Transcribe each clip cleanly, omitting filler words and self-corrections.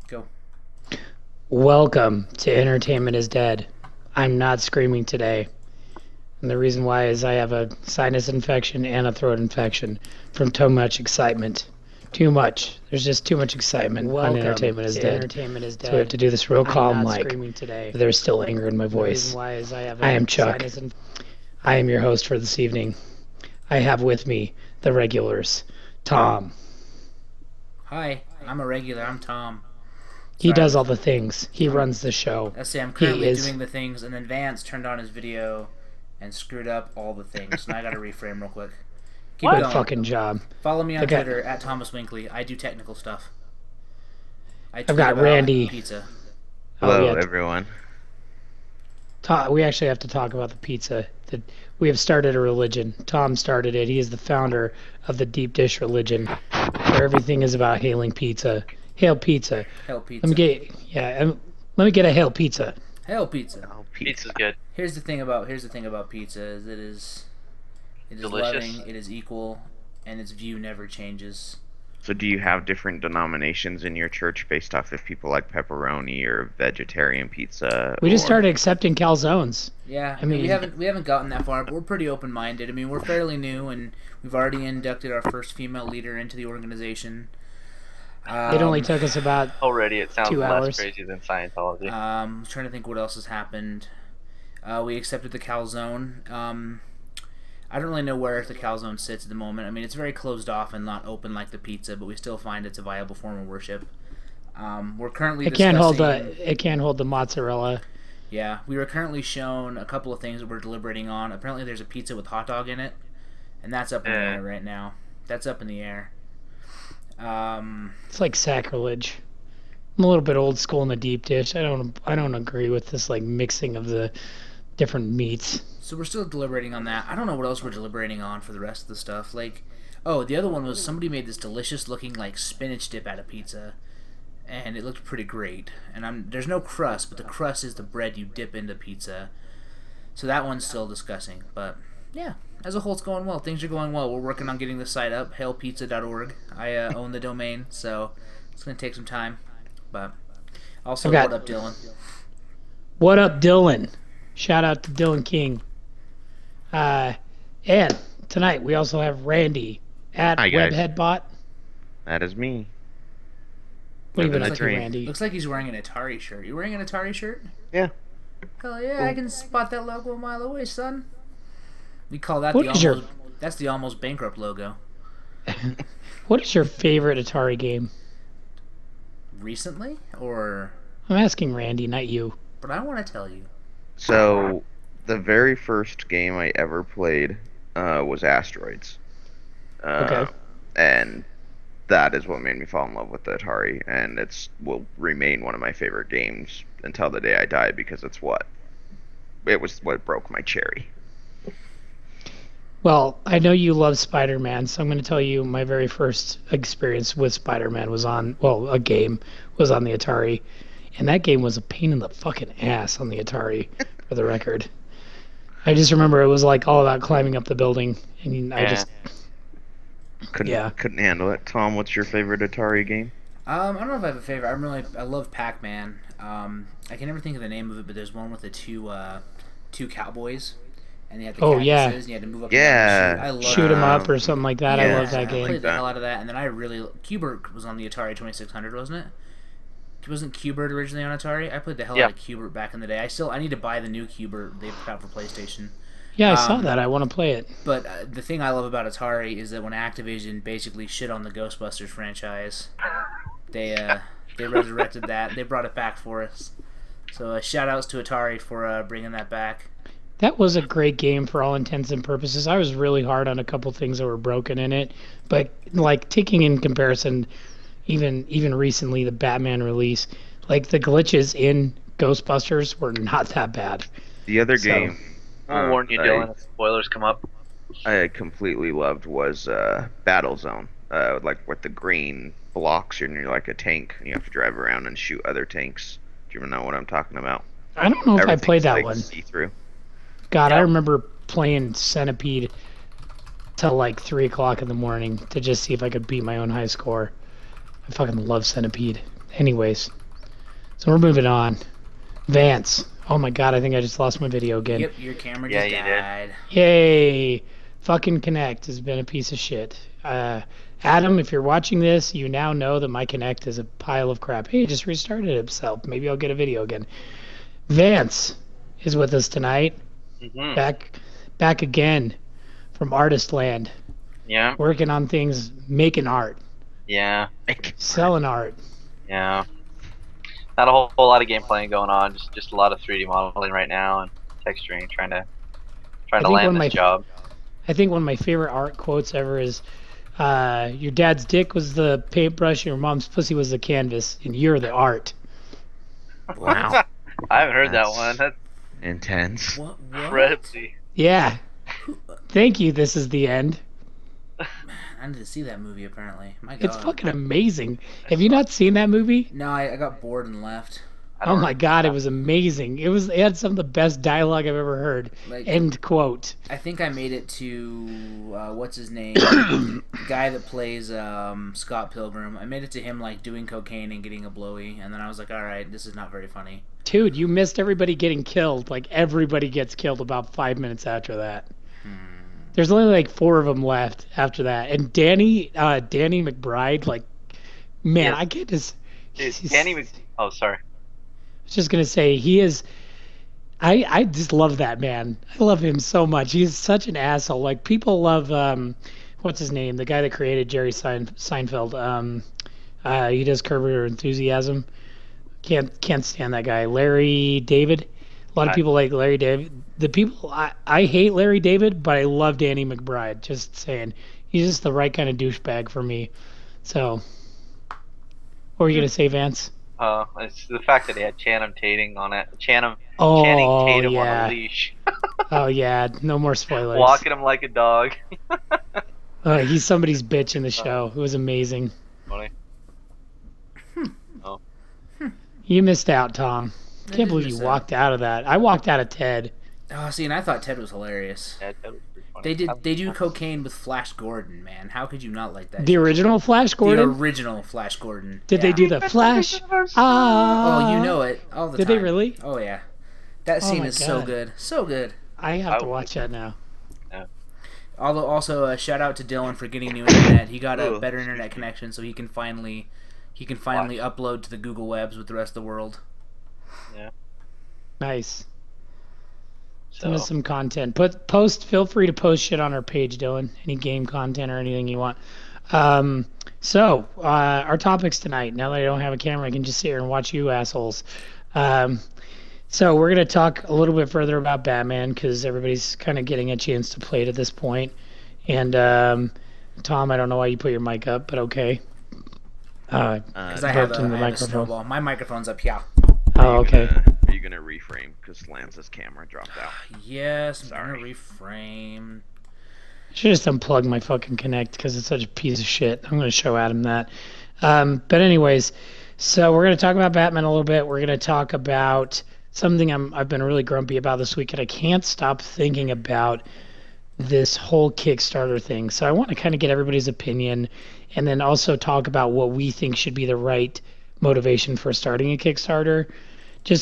Go. Welcome to Entertainment is Dead. I'm not screaming today. And the reason why is I have a sinus infection and a throat infection from too much excitement. Too much. There's just too much excitement on Entertainment is Dead. Entertainment is Dead. So we have to do this real calm, not like, screaming today. but there's still anger in my voice. Why is I am Chuck. I am your host for this evening. I have with me the regulars. Tom. Hi, I'm a regular. I'm Tom. He does all the things. He runs the show. Let's say I'm currently doing the things, and then Vance turned on his video and screwed up all the things. Now I gotta reframe real quick. Keep Good going. fucking job. Follow me on Twitter at Thomas Winkley. I do technical stuff. I've got Randy. Pizza. Hello, everyone. We actually have to talk about the pizza. We have started a religion. Tom started it. He is the founder of the deep dish religion, where everything is about hailing pizza. Hail pizza. Hail pizza. Let me get a hail pizza. Hail pizza. Oh, Pizza's good. Here's the thing about pizza is it is Delicious. loving, it is equal, and its view never changes. So do you have different denominations in your church based off if people like pepperoni or vegetarian pizza? We just started accepting calzones. Yeah, I mean we haven't gotten that far, but we're pretty open-minded. I mean, we're fairly new, and we've already inducted our first female leader into the organization. It only took us about Already, it sounds 2 less hours. crazy than Scientology. Trying to think what else has happened. We accepted the calzone. I don't really know where the calzone sits at the moment. I mean, it's very closed off and not open like the pizza, but we still find it's a viable form of worship. We're currently it can't hold the mozzarella. Yeah, we were currently shown a couple of things that we're deliberating on. Apparently, there's a pizza with hot dog in it, and that's up in the air right now. That's up in the air. It's like sacrilege. I'm a little bit old school in the deep dish. I don't agree with this like mixing of the different meats. So we're still deliberating on that. I don't know what else we're deliberating on for the rest of the stuff. Like, oh, the other one was somebody made this delicious looking like spinach dip out of pizza, and it looked pretty great. And there's no crust, but the crust is the bread you dip into pizza. So that one's still discussing. But yeah, as a whole, it's going well. Things are going well. We're working on getting the site up, hailpizza.org. I own the domain, so it's gonna take some time. But also, what up, Dylan? What up, Dylan? Shout out to Dylan King. And tonight we also have Randy at WebheadBot. That is me. What have you been up to, Randy? Looks like he's wearing an Atari shirt. You wearing an Atari shirt? Yeah. Hell yeah, I can spot that logo a mile away, son. We call that that's the almost bankrupt logo. What is your favorite Atari game? Recently, or? I'm asking Randy, not you. But I want to tell you. So, the very first game I ever played was Asteroids. Okay. And that is what made me fall in love with the Atari, and will remain one of my favorite games until the day I die, because it was what broke my cherry. Well, I know you love Spider-Man, so I'm going to tell you my very first experience with Spider-Man was on the Atari. And that game was a pain in the fucking ass on the Atari, for the record. I just remember it was like all about climbing up the building, and I just couldn't handle it. Tom, what's your favorite Atari game? I don't know if I have a favorite. I love Pac-Man. I can never think of the name of it, but there's one with the two cowboys, and you had the cactuses, and you had to move up. Yeah, I love shoot 'em up or something like that. I love that game. I played the hell out of that, and then Qbert was on the Atari 2600, wasn't it? Wasn't Qbert originally on Atari? I played the hell out of Qbert back in the day. I need to buy the new Qbert they put out for PlayStation. Yeah, I saw that. I want to play it. But the thing I love about Atari is that when Activision basically shit on the Ghostbusters franchise, they resurrected that. They brought it back for us. So shout outs to Atari for bringing that back. That was a great game for all intents and purposes. I was really hard on a couple things that were broken in it, but like taking in comparison. Even recently, the Batman release, like the glitches in Ghostbusters were not that bad. The other game, I'll warn you, Dylan, if spoilers come up. I completely loved was Battlezone, like with the green blocks, and you're like a tank, and you have to drive around and shoot other tanks. Do you even know what I'm talking about? I don't know if I played that one. See-through. God, I remember playing Centipede till like 3 o'clock in the morning to just see if I could beat my own high score. I fucking love Centipede. anyways, so we're moving on. Vance. Oh my god, I think I just lost my video again. Yep, your camera just died. Yay! Fucking Kinect has been a piece of shit. Adam, if you're watching this, you now know that my Kinect is a pile of crap. Hey, it just restarted itself. Maybe I'll get a video again. Vance is with us tonight. Back again from Artist Land. Yeah. Working on things, making art. Yeah. Selling art. Yeah. Not a whole lot of gameplay going on. Just a lot of 3D modeling right now and texturing, trying to land this job. I think one of my favorite art quotes ever is, "Your dad's dick was the paintbrush, your mom's pussy was the canvas, and you're the art." Wow. I haven't heard that one. That's intense. What? incredibly. Yeah. Thank you. This is the end. I need to see that movie. Apparently, my God, it's fucking amazing. Have you not seen that movie? No, I got bored and left. Oh my God, it was amazing. It had some of the best dialogue I've ever heard. End quote. I think I made it to what's his name, the guy that plays Scott Pilgrim. I made it to him like doing cocaine and getting a blowy, and then I was like, all right, this is not very funny. Dude, you missed everybody getting killed. Like everybody gets killed about 5 minutes after that. There's only like 4 of them left after that, and Danny McBride, like, man, I can't just. Oh, sorry. I was just gonna say he is. I just love that man. I love him so much. He's such an asshole. Like people love what's his name? The guy that created Jerry Seinfeld. He does Curb Your Enthusiasm. Can't stand that guy. Larry David. A lot of people like Larry David. The people I hate Larry David, but I love Danny McBride. Just saying, he's just the right kind of douchebag for me. So, what were you gonna say, Vance? It's the fact that he had Channing Tatum on it. Channing Tatum on a leash. Oh yeah, no more spoilers. Walking him like a dog. He's somebody's bitch in the show. It was amazing. Funny. You missed out, Tom. Can't believe you walked out of that. I walked out of Ted. Oh, see, and I thought Ted was hilarious. Yeah, Ted was pretty funny. They do cocaine with Flash Gordon, man. How could you not like that? The original Flash Gordon? The original Flash Gordon. Did they do the Flash? Oh, you know it all the time. Did they really? Oh, yeah. That scene is so good. So good. I have to watch that now. Yeah. Also, shout out to Dylan for getting new internet. He got a better internet connection, so he can finally upload to the Google Webs with the rest of the world. Yeah. Nice. Send us some content. Feel free to post shit on our page, Dylan. Any game content or anything you want. So our topics tonight. Now that I don't have a camera, I can just sit here and watch you assholes. So we're gonna talk a little bit further about Batman because everybody's kind of getting a chance to play it at this point. And Tom, I don't know why you put your mic up, but okay. Because I have a snowball. My microphone's up here. Oh, okay. Are you gonna reframe because Lance's camera dropped out? Yes, I'm gonna reframe. I should just unplug my fucking Kinect because it's such a piece of shit. I'm gonna show Adam that. But anyways, so we're gonna talk about Batman a little bit. We're gonna talk about something I've been really grumpy about this week, and I can't stop thinking about this whole Kickstarter thing. So I want to kind of get everybody's opinion, and then also talk about what we think should be the right motivation for starting a Kickstarter.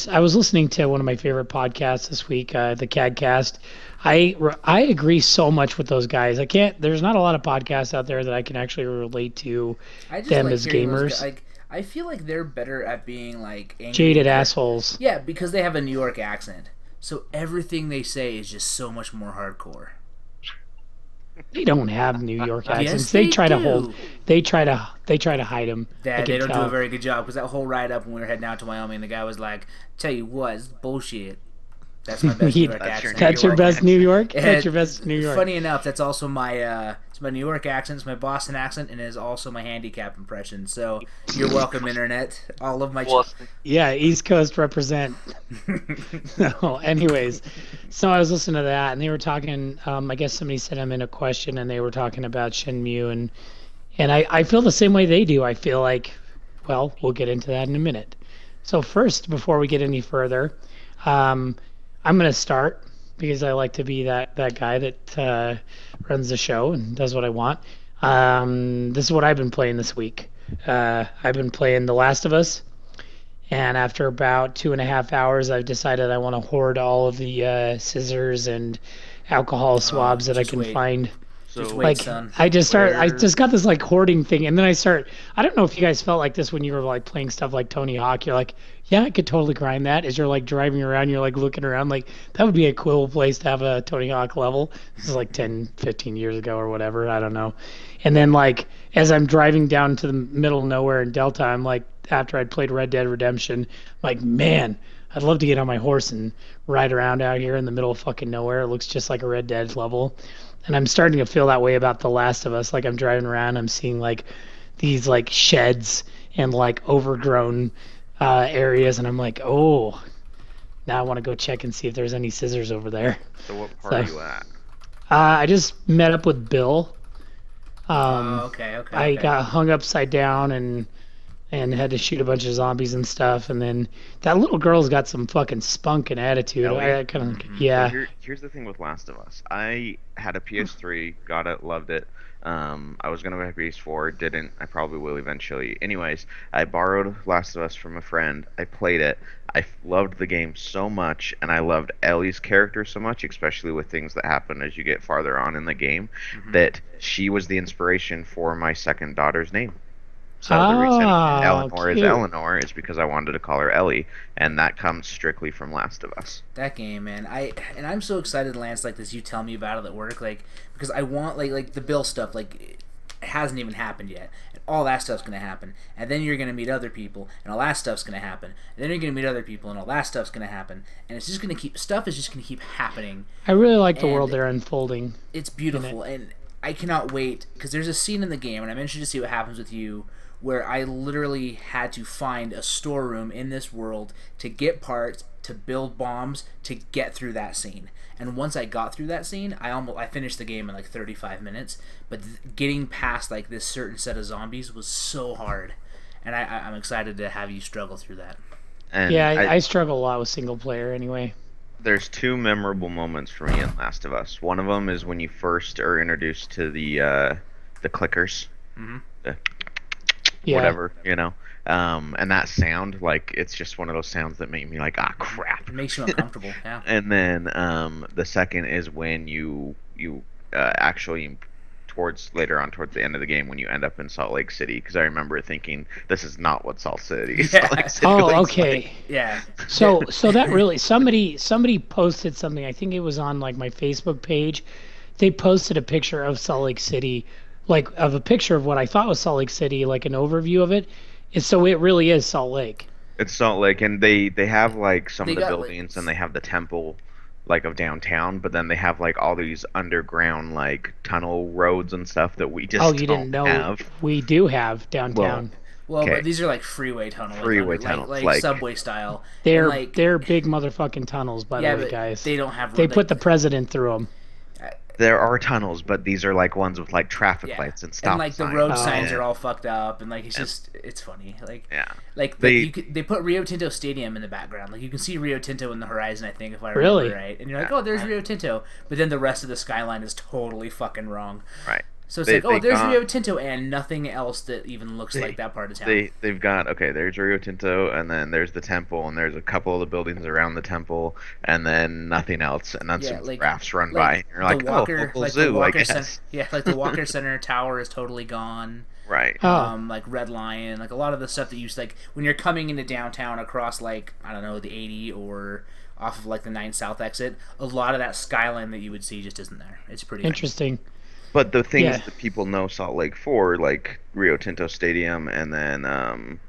I was listening to one of my favorite podcasts this week, the CADcast. I agree so much with those guys. There's not a lot of podcasts out there that I can actually relate to them as gamers. I feel like they're better at being like angry, jaded assholes. Yeah, because they have a New York accent. So everything they say is just so much more hardcore. They don't have New York accents. Yes, they try to hide them. They don't do a very good job because that whole ride up when we were heading out to Wyoming, the guy was like, "Tell you what, it's bullshit." That's my best New York accent. That's your best New York. That's your best New York. Funny enough, that's also my it's my New York accent, it's my Boston accent, and it is also my handicap impression. So you're welcome, internet. All of my yeah, East Coast represent. No, anyways, so I was listening to that, and they were talking. I guess somebody sent them in a question, and they were talking about Shenmue, and I feel the same way they do. I feel like, well, we'll get into that in a minute. So first, before we get any further, I'm going to start because I like to be that guy that runs the show and does what I want. This is what I've been playing this week. I've been playing The Last of Us, and after about 2.5 hours, I've decided I want to hoard all of the scissors and alcohol Oh, swabs that I just can wait. find. Just So wait, Like son. I where just got this like hoarding thing, and then I don't know if you guys felt like this when you were like playing stuff like Tony Hawk. You're like, yeah, I could totally grind that. As you're like driving around, you're like looking around, like that would be a cool place to have a Tony Hawk level. This is like 10, 15 years ago or whatever. I don't know. And then like as I'm driving down to the middle of nowhere in Delta, I'm like, after I'd played Red Dead Redemption, I'm like, man, I'd love to get on my horse and ride around out here in the middle of fucking nowhere. It looks just like a Red Dead level. And I'm starting to feel that way about The Last of Us. Like I'm driving around, I'm seeing like these like sheds and like overgrown areas, and I'm like, oh, now I want to go check and see if there's any scissors over there. so what part So are you at? I just met up with Bill. Oh, Um, okay, okay, I okay. got hung upside down and had to shoot a bunch of zombies and stuff. And then that little girl's got some fucking spunk and attitude. Ellie? I kind of So yeah. here's the thing with Last of Us. I had a PS3, got it, loved it. I was gonna buy a PS4, didn't. I probably will eventually. Anyways, I borrowed Last of Us from a friend. I played it. Loved the game so much, and I loved Ellie's character so much, especially with things that happen as you get farther on in the game, Hmm. that she was the inspiration for my second daughter's name. So the reason Oh, Eleanor is cute. Eleanor is because I wanted to call her Ellie, and that comes strictly from Last of Us. That game, man. I'm so excited, Lance. Like this, you tell me about it at work, like because I want like the Bill stuff. Like it hasn't even happened yet, and all that stuff's gonna happen, and then you're gonna meet other people, and all that stuff's gonna happen, and then you're gonna meet other people, and all that stuff's gonna happen, and it's just gonna keep stuff is just gonna keep happening, I really like the world and they're unfolding it's in it. beautiful, and I cannot wait because there's a scene in the game, and I'm interested to see what happens with you, where I literally had to find a storeroom in this world to get parts to build bombs to get through that scene. And once I got through that scene, I finished the game in like 35 minutes. But getting past like this certain set of zombies was so hard, and I'm excited to have you struggle through that. Yeah, And I struggle a lot with single player anyway. there's two memorable moments for me in Last of Us. One of them is when you first are introduced to the clickers, Hmm. the Yeah. whatever, and that sound, like it's just one of those sounds that make me like, ah, crap. It makes you uncomfortable. Yeah. And then the second is when you actually towards later on towards the end of the game when you end up in Salt Lake City, because I remember thinking this is not what Salt City Yeah. Salt Lake City Oh, looks okay. like. Yeah. So that really somebody posted something. I think it was on like my Facebook page. They posted a picture of Salt Lake City, like of a picture of what I thought was Salt Lake City, like an overview of it. And so it really is Salt Lake. It's Salt Lake, and they have like some They of the got, like, buildings, and they have the temple, like of downtown, but then they have like all these underground like tunnel roads and stuff that we just Oh, you don't didn't know have. we do have downtown. Well, Okay. but these are like freeway tunnel, Freeway like, tunnels, like like- subway style. They're and like they're big motherfucking tunnels, by yeah, the way, but guys. they don't have. They like, put the president through them. There are tunnels, but these are like ones with like traffic yeah. lights and stop and like the signs. road Oh. signs and- are all fucked up, and like it's And- just it's funny. Like yeah. like they put Rio Tinto Stadium in the background. Like you can see Rio Tinto in the horizon, I think, if I remember Really? right. And you're like, Yeah. oh, there's Rio Tinto, but then the rest of the skyline is totally fucking wrong. Right. So it's They- like, oh, they there's got- Rio Tinto and nothing else that even looks like that part of town. They've got, okay, there's Rio Tinto, and then there's the temple, and there's a couple of the buildings around the temple, and then nothing else, and then Yeah, some like- crafts run by, and you're the like, Walker, oh, local like zoo, the Walker I guess. Center, yeah, like the Walker Center Tower is totally gone. Right. Oh. Like Red Lion, like a lot of the stuff that you used, like when you're coming into downtown across like I don't know the 80 or off of like the 9 South exit, a lot of that skyline that you would see just isn't there. It's pretty Interesting. But the things Yeah. that people know Salt Lake for, like Rio Tinto Stadium, and then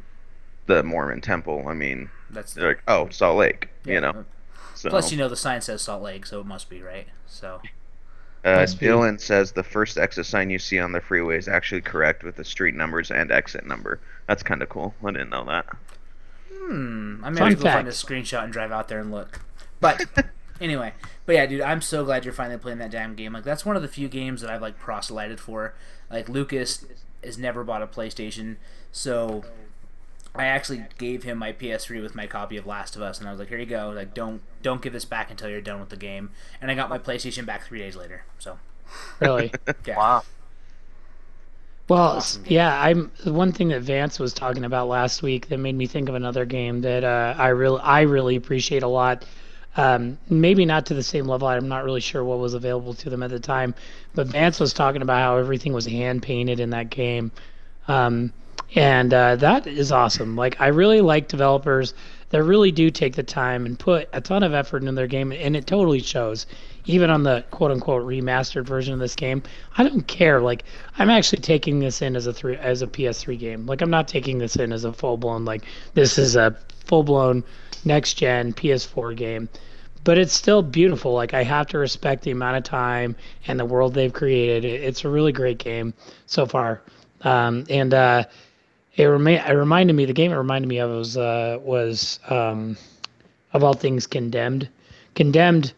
the Mormon Temple, I mean, That's they're like, oh, Salt Lake, yeah. So, Plus, you know, the sign says Salt Lake, so it must be right. So Must be. Dylan says the first exit sign you see on the freeway is actually correct with the street numbers and exit number. That's kind of cool. I didn't know that. I may Fun have to go find a fact. screenshot and drive out there and look. But anyway, but yeah, dude, I'm so glad you're finally playing that damn game. Like that's one of the few games that I've like proselyted for. Like Lucas has never bought a PlayStation, so I actually gave him my PS3 with my copy of Last of Us, and I was like, here you go. Like don't give this back until you're done with the game. And I got my PlayStation back 3 days later. So Really. yeah. Wow. Well, Awesome game. yeah, I'm the one thing that Vance was talking about last week that made me think of another game that I really appreciate a lot. Maybe not to the same level. I'm not really sure what was available to them at the time, but Vance was talking about how everything was hand painted in that game. Um, and that is awesome. Like, I really like developers that really do take the time and put a ton of effort into their game, and it totally shows. Even on the quote unquote remastered version of this game, I don't care. Like, I'm actually taking this in as a PS3 game. Like, I'm not taking this in as a full blown like this is a full blown next gen PS4 game. But it's still beautiful. Like, I have to respect the amount of time and the world they've created. It's a really great game so far. And it reminded me, the game it reminded me of was of all things Condemned. Condemned,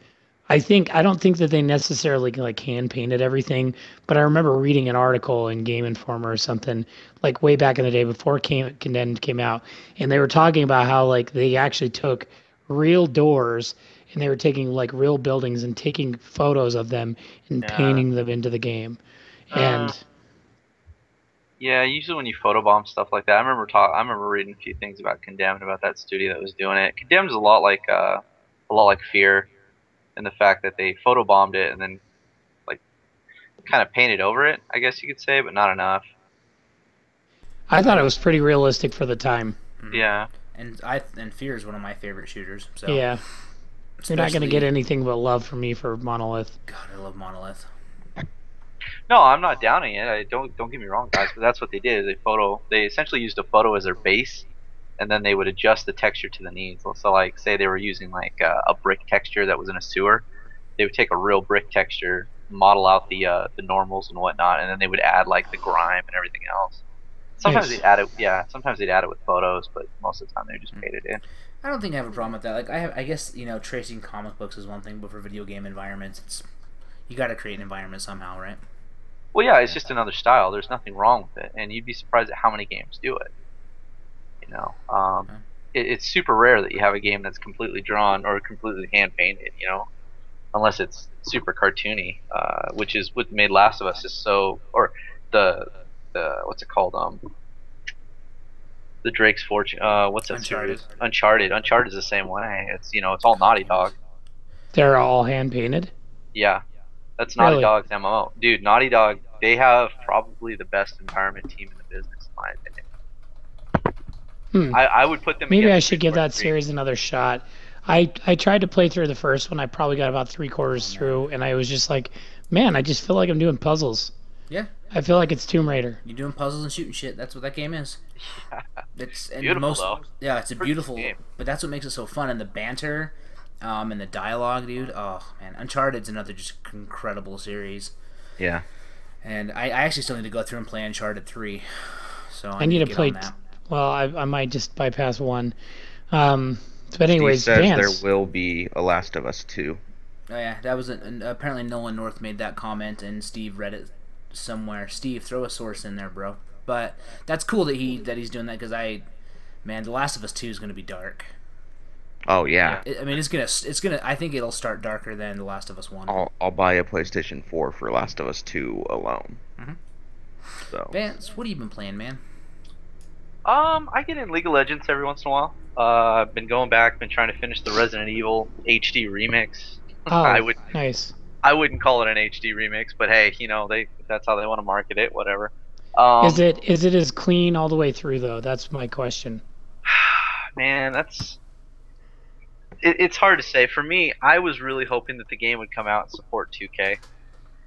I don't think that they necessarily like hand painted everything, but I remember reading an article in Game Informer or something like way back in the day before Condemned came out, and they were talking about how like they actually took real doors and they were taking like real buildings and taking photos of them and Yeah. painting them into the game. Uh, And yeah. Usually when you photobomb stuff like that, I remember reading a few things about Condemned, about that studio that was doing it. Condemned is a lot like Fear, in the fact that they photobombed it and then like kind of painted over it, I guess you could say, but not enough. I thought it was pretty realistic for the time. Yeah. And Fear is one of my favorite shooters. So Yeah. You're not going to especially, get anything but love from me for Monolith. God, I love Monolith. No, I'm not downing it. I don't get me wrong, guys, but that's what they did. They essentially used a photo as their base, and then they would adjust the texture to the needs. So like say they were using like a brick texture that was in a sewer, they would take a real brick texture, model out the normals and whatnot, and then they would add like the grime and everything else. Sometimes Nice. they'd add it, yeah. Sometimes they'd add it with photos, but most of the time they just paid it in. I don't think I have a problem with that. Like I guess tracing comic books is one thing, but for video game environments, it's you got to create an environment somehow, right? Well, yeah, it's just another style. There's nothing wrong with it, and you'd be surprised at how many games do it. You know, Okay. it's super rare that you have a game that's completely drawn or completely hand painted. You know, unless it's super cartoony, which is what made Last of Us is so, or the what's it called? The Drake's Fortune. What's that Uncharted. series? Uncharted. Uncharted is the same way. It's all Naughty Dog. They're all hand painted. Yeah, that's Naughty Really? Dog's MMO. Dude, Naughty Dog, they have probably the best environment team in the business, in my opinion. Hmm. I would put them. Maybe I against should give that Kickstarter 3. series another shot. I tried to play through the first one. I probably got about three quarters through, and I was just like, man, I just feel like I'm doing puzzles. Yeah, I feel like it's Tomb Raider. you're doing puzzles and shooting shit. That's what that game is. It's and Beautiful, most though. yeah, it's a Pretty beautiful. game. But that's what makes it so fun, and the banter, and the dialogue, dude. Oh man, Uncharted's another just incredible series. Yeah. And I actually still need to go through and play Uncharted 3. So I need to get play. on that. Well, I might just bypass one. But Steve anyways, says Vance. there will be a Last of Us 2. Oh yeah, that was apparently Nolan North made that comment, and Steve read it somewhere. Steve, throw a source in there, bro. But that's cool that he's doing that because man, The Last of Us 2 is gonna be dark. Oh yeah. I mean, it's gonna. I think it'll start darker than The Last of Us 1. I'll buy a PlayStation 4 for Last of Us 2 alone. Mhm. So Vance, what have you been playing, man? I get in League of Legends every once in a while. I've been going back, been trying to finish the Resident Evil HD remix. Oh, I would nice. I wouldn't call it an HD remix, but hey, if that's how they want to market it, whatever. Is it as clean all the way through though? That's my question. Man, it's hard to say. For me, I was really hoping that the game would come out and support 2K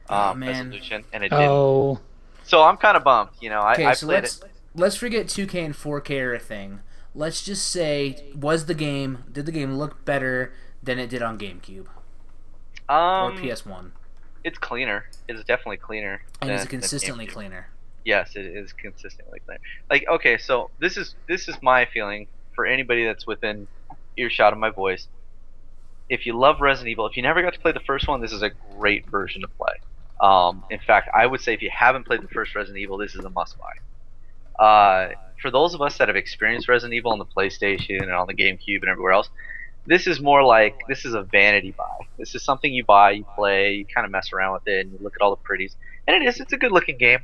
Oh, man. resolution, and it didn't. Oh, So I'm kind of bummed. Okay, I so played let's forget 2K and 4K are a thing. Let's just say, did the game look better than it did on GameCube it. or PS1? It's cleaner. It's definitely cleaner. And is it than consistently GameCube. cleaner? Yes, it is consistently clear. Like, okay, so this is my feeling for anybody that's within earshot of my voice. If you love Resident Evil, if you never got to play the first one, this is a great version to play. In fact, I would say if you haven't played the first Resident Evil, this is a must-buy. For those of us that have experienced Resident Evil on the PlayStation and on the GameCube and everywhere else, This is more like this is a vanity buy. This is something you buy, you play, you kind of mess around with it, and you look at all the pretties. And it's a good looking game.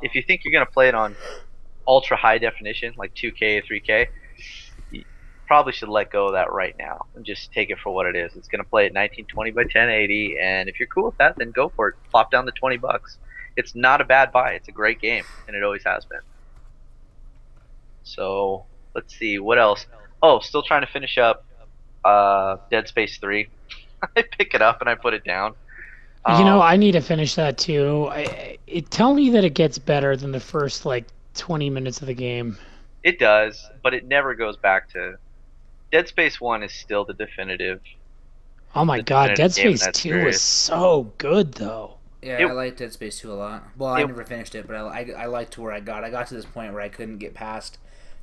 If you think you're gonna play it on ultra high definition, like 2K, 3K, you probably should let go of that right now and just take it for what it is. It's gonna play at 1920 by 1080, and if you're cool with that, then go for it. Plop down the $20. It's not a bad buy. It's a great game, and it always has been. So let's see what else. Oh, still trying to finish up Dead Space 3. I pick it up and I put it down. I need to finish that too. Tell me that it gets better than the first like 20 minutes of the game. It does, but it never goes back to. Dead Space 1 is still the definitive. Oh my god, Dead Space 2 is so good though. Yeah, I like Dead Space 2 a lot. Well, I never finished it, but I liked where I got. I got to this point where I couldn't get past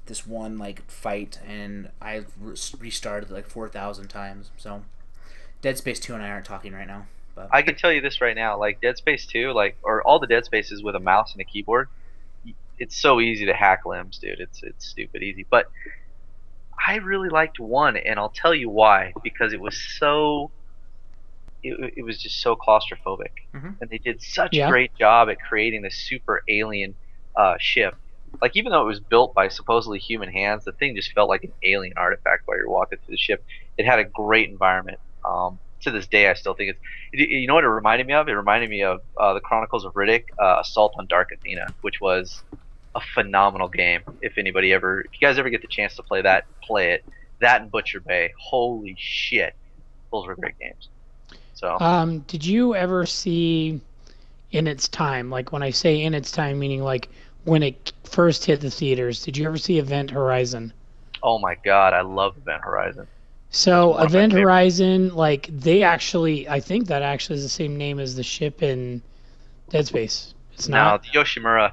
this one like fight, and I restarted like 4,000 times. So, Dead Space 2 and I aren't talking right now. But I can tell you this right now, like Dead Space 2, or all the Dead Spaces with a mouse and a keyboard, it's so easy to hack limbs, dude. It's stupid easy. But I really liked 1, and I'll tell you why. Because it was so. It was just so claustrophobic, and they did such a great job at creating this super alien ship. Like, even though it was built by supposedly human hands, the thing just felt like an alien artifact while you're walking through the ship. It had a great environment. To this day, I still think it's. You know what it reminded me of? It reminded me of the Chronicles of Riddick, Assault on Dark Athena, which was a phenomenal game. If you guys ever get the chance to play that, play it. That and Butcher Bay, holy shit, those were great games. So. Did you ever see In Its Time? Like, when I say In Its Time, meaning like when it first hit the theaters, did you ever see Event Horizon? Oh my god, I love Event Horizon. So Event Horizon, like, I think that actually is the same name as the ship in Dead Space. It's not? No, the Yoshimura.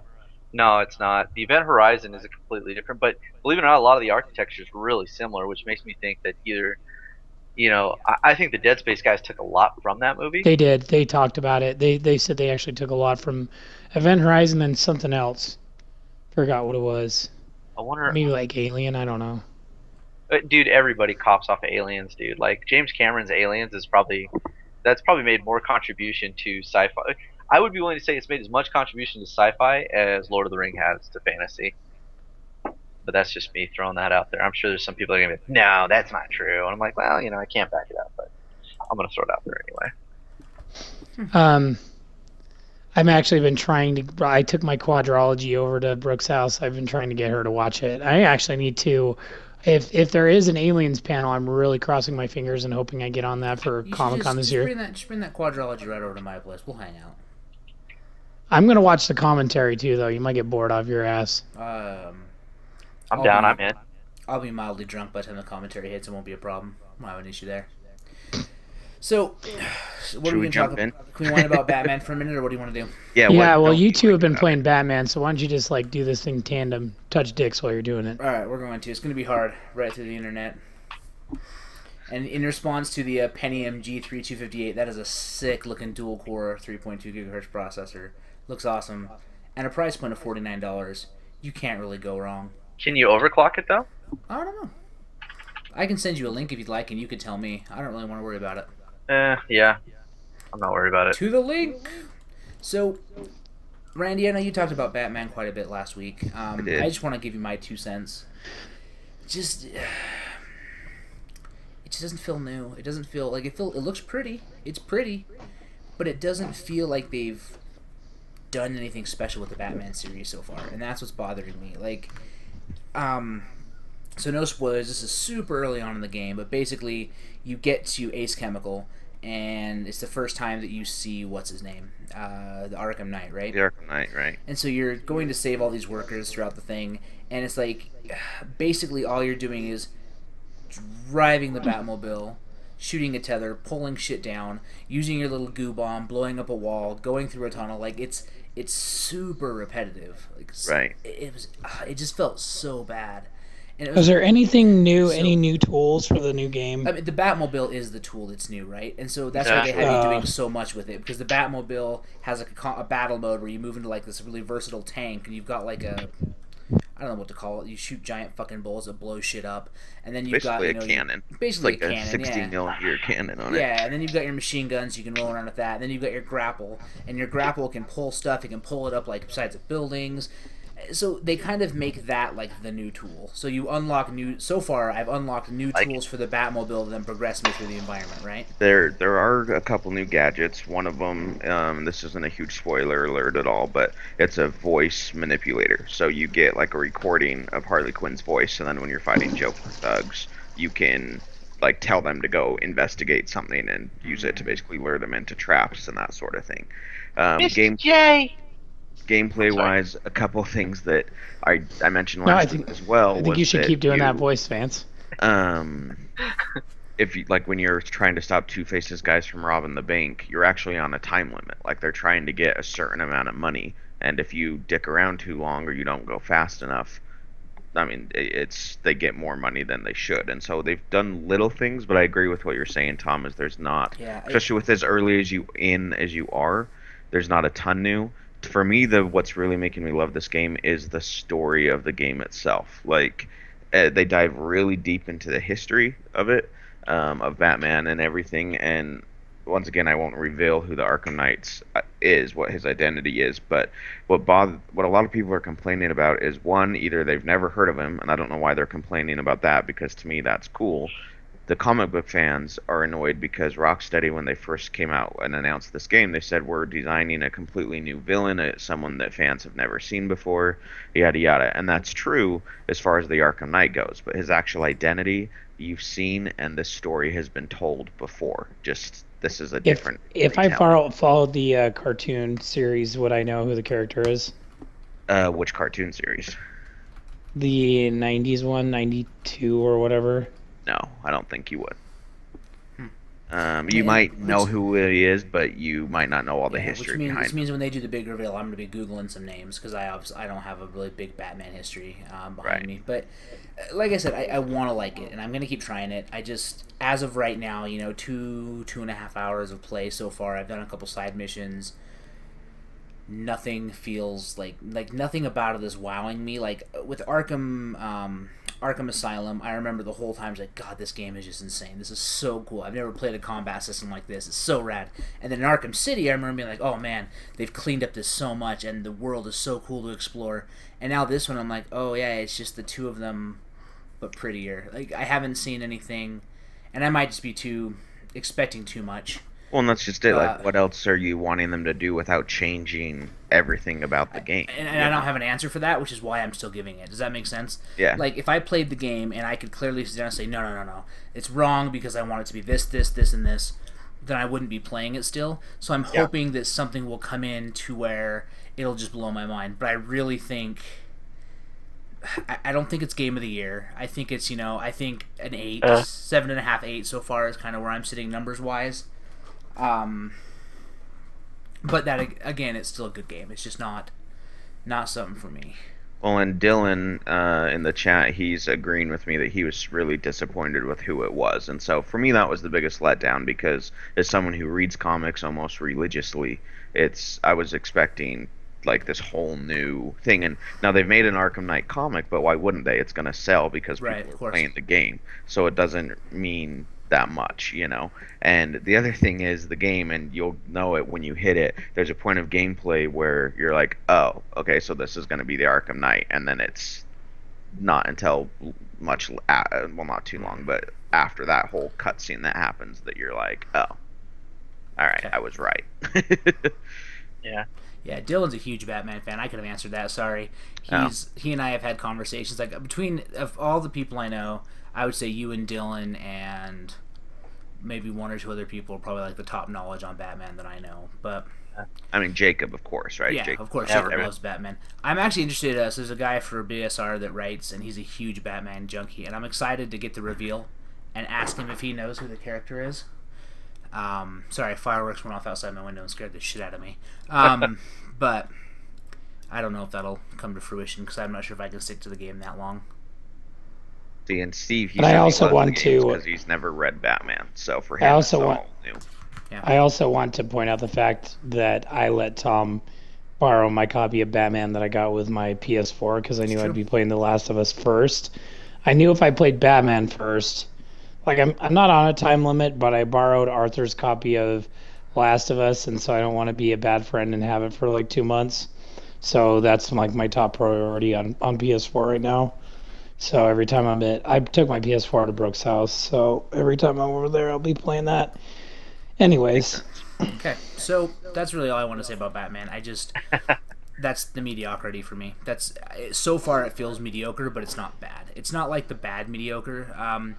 No, it's not. The Event Horizon is a completely different, but believe it or not, a lot of the architecture is really similar, which makes me think that either, I think the Dead Space guys took a lot from that movie. They did. They talked about it. They said they actually took a lot from Event Horizon and something else. Forgot what it was. I wonder. Maybe like Alien, I don't know. Dude, everybody cops off of Aliens, dude. Like, James Cameron's Aliens that's probably made more contribution to sci-fi. I would be willing to say it's made as much contribution to sci-fi as Lord of the Ring has to fantasy. But that's just me throwing that out there. I'm sure there's some people that are going to be like, no, that's not true. And I'm like, well, I can't back it up, but I'm going to throw it out there anyway. I've actually been trying to. I took my quadrology over to Brooke's house. I've been trying to get her to watch it. I actually need to. If there is an Aliens panel, I'm really crossing my fingers and hoping I get on that for Comic-Con this year. Just bring that quadrology right over to my place. We'll hang out. I'm going to watch the commentary too, though. You might get bored off your ass. I'm down. I'm in. I'll be mildly drunk by the time the commentary hits. It won't be a problem. I won't have an issue there. So, what are we going to talk about? Can we whine about Batman for a minute, or what do you want to do? Yeah, well, you two have been playing Batman, so why don't you just do this thing tandem, touch dicks while you're doing it? All right, we're going to. It's going to be hard, right through the internet. And in response to the Pentium G3258, that is a sick-looking dual-core 3.2 gigahertz processor. Looks awesome. And a price point of $49. You can't really go wrong. Can you overclock it, though? I don't know. I can send you a link if you'd like, and you could tell me. I don't really want to worry about it. Yeah. I'm not worried about it. To the link! So, Randy, I know you talked about Batman quite a bit last week. I just want to give you my 2 cents. It just doesn't feel new. It doesn't feel like it looks pretty. It's pretty, but it doesn't feel like they've done anything special with the Batman series so far, and that's what's bothering me. So no spoilers. This is super early on in the game, but basically you get to Ace Chemical, and it's the first time that you see what's his name, the Arkham Knight, right? The Arkham Knight, right? And so you're going to save all these workers throughout the thing, and it's like basically all you're doing is driving the Batmobile, shooting a tether, pulling shit down, using your little goo bomb, blowing up a wall, going through a tunnel. Like it's super repetitive. Right. It just felt so bad. And was there anything new? Any new tools for the new game? I mean, the Batmobile is the tool that's new, right? And so that's why they have you doing so much with it, because the Batmobile has a battle mode where you move into this really versatile tank, and you've got I don't know what to call it. You shoot giant fucking bullets that blow shit up, and then you've Basically got a cannon. Basically It's like a cannon, 60 yeah. millimeter cannon on it. Yeah, and then you've got your machine guns. You can roll around with that. And then you've got your grapple, and your grapple can pull stuff. You can pull it up like sides of buildings. So they kind of make that like the new tool. So you unlock new. So far, I've unlocked new tools for the Batmobile to then progress me through the environment. Right? There are a couple new gadgets. One of them, this isn't a huge spoiler alert at all, but it's a voice manipulator. So you get like a recording of Harley Quinn's voice, and then when you're fighting Joker thugs, you can like tell them to go investigate something and use it to basically lure them into traps and that sort of thing. Gameplay wise, a couple things that I mentioned last week as well. I think you should keep doing that voice, Vance. If you like when you're trying to stop Two-Face's guys from robbing the bank, you're actually on a time limit. Like they're trying to get a certain amount of money, and if you dick around too long or you don't go fast enough, I mean, they get more money than they should. And so they've done little things, but I agree with what you're saying, Tom. Is there's not, especially with as early as you are, there's not a ton new. For me, what's really making me love this game is the story of the game itself. Like, they dive really deep into the history of it, of Batman and everything. And once again, I won't reveal who the Arkham Knight is, what his identity is. But what a lot of people are complaining about is, one, either they've never heard of him, and I don't know why they're complaining about that, because to me that's cool. The comic book fans are annoyed because Rocksteady, when they first came out and announced this game, they said we're designing a completely new villain, someone that fans have never seen before, yada yada. And that's true as far as the Arkham Knight goes, but his actual identity you've seen, and this story has been told before. Just this is a different. If I followed the cartoon series, would I know who the character is? Which cartoon series? The 90s one, 92 or whatever. No, I don't think you would. You might know who he is, but you might not know all the history behind Which means when they do the big reveal, I'm going to be Googling some names, because I don't have a really big Batman history behind me. But like I said, I want to like it, and I'm going to keep trying it. I just, as of right now, 2.5 hours of play so far. I've done a couple side missions. Nothing feels like nothing about it is wowing me. Like with Arkham Asylum, I remember the whole time I was like, God, this game is just insane. This is so cool. I've never played a combat system like this. It's so rad. And then in Arkham City, I remember being like, oh man, they've cleaned up this so much, and the world is so cool to explore. And now this one, I'm like, oh yeah, it's just the two of them, but prettier. Like, I haven't seen anything, and I might just be expecting too much. Well, and that's just it. Like, what else are you wanting them to do without changing everything about the game? And I don't have an answer for that, which is why I'm still giving it. Does that make sense? Yeah. Like, if I played the game and I could clearly sit down and say, no, it's wrong because I want it to be this, and this, then I wouldn't be playing it still. So I'm hoping that something will come in to where it'll just blow my mind. But I really think... I don't think it's Game of the Year. I think it's, I think an 8, 7.5, 8 so far is kind of where I'm sitting numbers-wise. But that, again, it's still a good game. It's just not something for me. Well, and Dylan in the chat, he's agreeing with me that he was really disappointed with who it was. And so for me, that was the biggest letdown, because as someone who reads comics almost religiously, I was expecting like this whole new thing. And now they've made an Arkham Knight comic, but why wouldn't they? It's going to sell because people are playing the game. So it doesn't mean that much, And the other thing is the game, and you'll know it when you hit it, there's a point of gameplay where you're like, oh, okay, so this is going to be the Arkham Knight, and then it's not until not too long, but after that whole cutscene that happens that you're like, oh, all right, I was right. Yeah, Dylan's a huge Batman fan. I could have answered that. Sorry. He and I have had conversations. Like, between of all the people I know, I would say you and Dylan and maybe one or two other people are probably like the top knowledge on Batman that I know. But I mean, Jacob, of course, right? Yeah, Jacob. of course. Jacob loves Batman. I'm actually interested. So there's a guy for BSR that writes, and he's a huge Batman junkie, and I'm excited to get the reveal and ask him if he knows who the character is. Sorry, fireworks went off outside my window and scared the shit out of me. But I don't know if that'll come to fruition, because I'm not sure if I can stick to the game that long. See, and Steve, I also want to, because he's never read Batman, so for him, it's all new. Yeah. I also want to point out the fact that I let Tom borrow my copy of Batman that I got with my PS4 because I knew I'd be playing The Last of Us first. I knew if I played Batman first, like I'm not on a time limit, but I borrowed Arthur's copy of Last of Us, and so I don't want to be a bad friend and have it for like 2 months. So that's like my top priority on PS4 right now. So every time I took my PS4 to Brooke's house, so every time I'm over there, I'll be playing that. Anyways, Okay, so that's really all I want to say about Batman. That's the mediocrity for me. That's so far it feels mediocre, but it's not bad. It's not like the bad mediocre.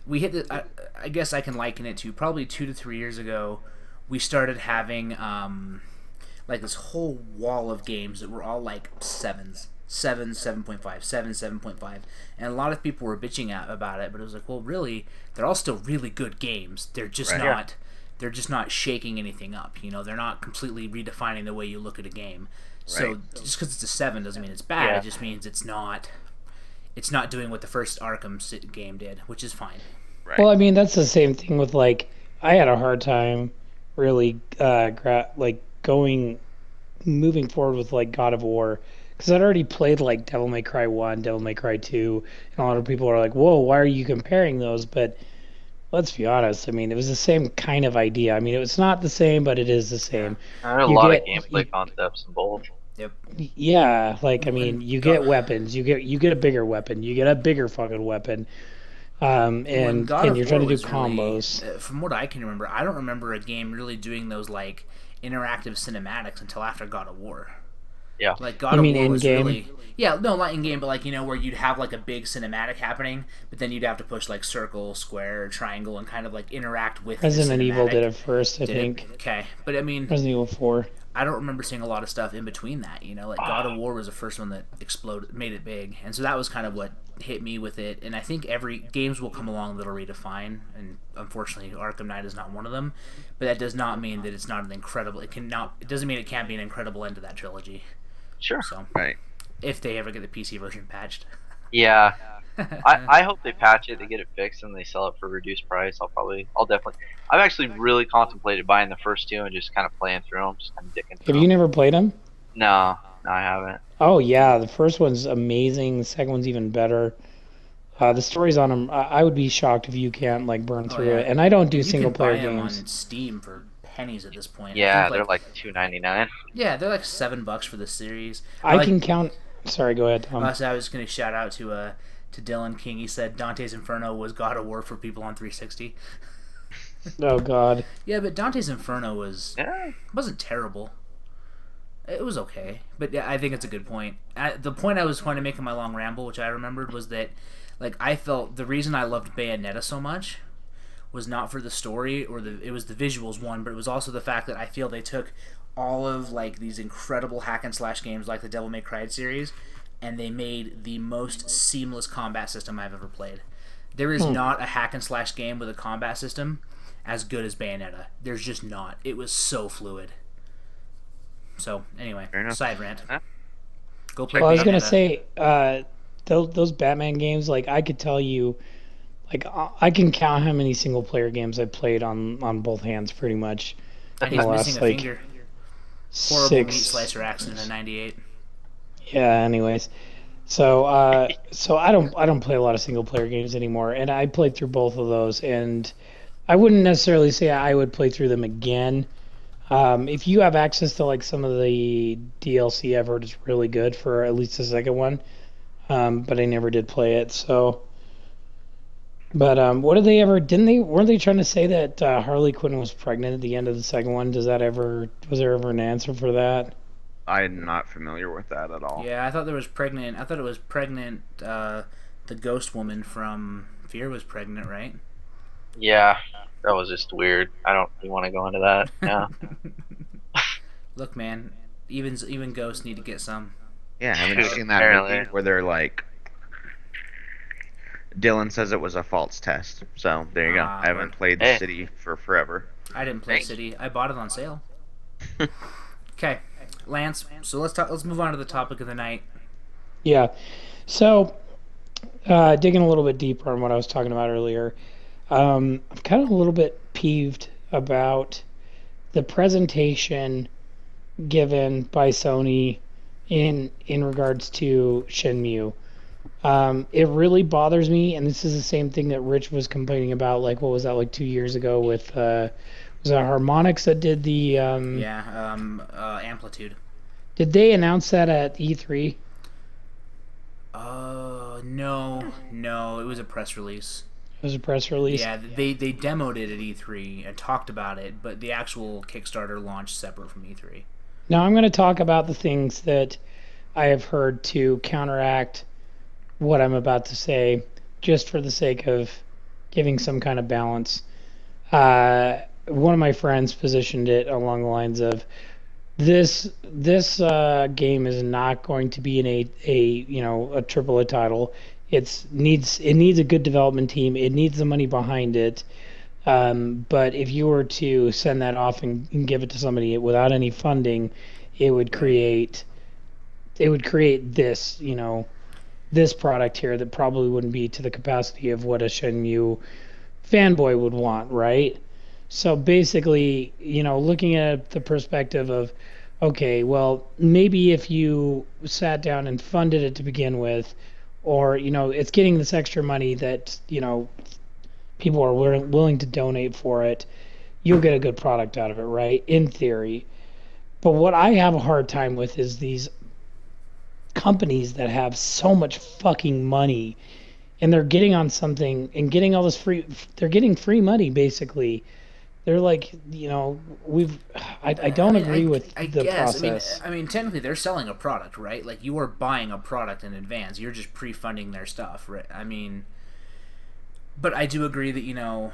We hit the. I guess I can liken it to probably 2 to 3 years ago. We started having like this whole wall of games that were all like 7s. 7, 7.5, 7, 7.5. And a lot of people were bitching about it, but it was like, well, really, they're all still really good games. They're just not they're just not shaking anything up. You know, they're not completely redefining the way you look at a game. So just because it's a 7 doesn't mean it's bad. It just means it's not doing what the first Arkham game did, which is fine. Right. well, I mean that's the same thing with like I had a hard time really moving forward with like God of War because I'd already played like Devil May Cry 1, Devil May Cry 2, and a lot of people are like, "Whoa, why are you comparing those?" But let's be honest. I mean, it was the same kind of idea. I mean, it's not the same, but it is the same. There's a lot of gameplay concepts in both. Yep. Yeah, like I mean, you get weapons, you get a bigger weapon, you get a bigger fucking weapon, and you're trying to do combos. Really, from what I can remember, I don't remember a game really doing those like interactive cinematics until after God of War. Yeah. Like God of War was in-game? really not in game, but like where you'd have like a big cinematic happening, but then you'd have to push like circle, square, triangle, and kind of like interact with. Resident Evil did it first, I think. Okay, but I mean, Resident Evil 4. I don't remember seeing a lot of stuff in between that. Like God of War was the first one that exploded, made it big, and so that was kind of what hit me with it. And I think every games will come along that'll redefine, and unfortunately, Arkham Knight is not one of them. But that does not mean that it's not an incredible. It doesn't mean it can't be an incredible end to that trilogy. Sure. So if they ever get the PC version patched. Yeah. I hope they patch it, they get it fixed, and they sell it for a reduced price. I'll definitely. I've actually really contemplated buying the first two and just kind of playing through them, just kind of dicking through Have them. you never played them? No, I haven't. Oh yeah, the first one's amazing. The second one's even better. The stories on them, I would be shocked if you can't like burn through it. And I don't do single player games. You can buy games. them on Steam for pennies at this point. Yeah, they're like $2.99. Yeah, they're like $7 for the series. I can count. Sorry, go ahead, Tom. So I was going to shout out to Dylan King. He said Dante's Inferno was God of War for people on 360. Oh God. Yeah, but Dante's Inferno wasn't terrible. It was okay, but yeah, I think it's a good point. The point I was trying to make in my long ramble, which I remembered, was that like I felt the reason I loved Bayonetta so much was not for the story it was the visuals one, but it was also the fact that I feel they took all of like these incredible hack and slash games like the Devil May Cry series, and they made the most seamless combat system I've ever played. There is not a hack and slash game with a combat system as good as Bayonetta. There's just not. It was so fluid. So anyway, side rant. Go play. Well, I was Bayonetta. gonna say, those Batman games, like I could tell you, like I can count how many single player games I played on both hands, pretty much. And he's missing a finger. Horrible 6. meat slicer accident in '98. Yeah. Anyways, so I don't play a lot of single player games anymore, and I played through both of those, and I wouldn't necessarily say I would play through them again. If you have access to like some of the DLC, I've heard it's really good for at least the second one, but I never did play it. So, but what did they ever? Weren't they trying to say that Harley Quinn was pregnant at the end of the second one? Was there ever an answer for that? I'm not familiar with that at all. Yeah, I thought there was pregnant. I thought it was pregnant. The ghost woman from Fear was pregnant, right? Yeah, that was just weird. I don't really want to go into that. Yeah. Look, man, even ghosts need to get some. Yeah, haven't you seen that Apparently. movie where they're like, Dylan says it was a false test. So there you go. I haven't played the city for forever. I didn't play City. I bought it on sale. Okay, Lance. So let's move on to the topic of the night. Yeah. So, digging a little bit deeper on what I was talking about earlier, I'm kind of a little bit peeved about the presentation given by Sony in regards to Shenmue. It really bothers me, and this is the same thing that Rich was complaining about. Like, what was that, like 2 years ago with was that Harmonix that did the Yeah, Amplitude. did they announce that at E3? No, no, it was a press release. It was a press release. Yeah, they demoed it at E3 and talked about it, but the actual Kickstarter launched separate from E3. Now I'm going to talk about the things that I have heard to counteract what I'm about to say, just for the sake of giving some kind of balance. One of my friends positioned it along the lines of this game is not going to be a AAA title. It needs a good development team. It needs the money behind it. But if you were to send that off and give it to somebody without any funding, it would create this, this product here that probably wouldn't be to the capacity of what a Shenmue fanboy would want, right? So basically, looking at the perspective of, okay, well, maybe if you sat down and funded it to begin with, or, it's getting this extra money that, people are willing to donate for it, you'll get a good product out of it, right? In theory. But what I have a hard time with is these companies that have so much fucking money and they're getting on something and getting all this they're getting free money basically. They're like, I don't agree with I the guess. process. I mean, technically they're selling a product, right? Like you are buying a product in advance. You're just pre-funding their stuff, right? I mean, but I do agree that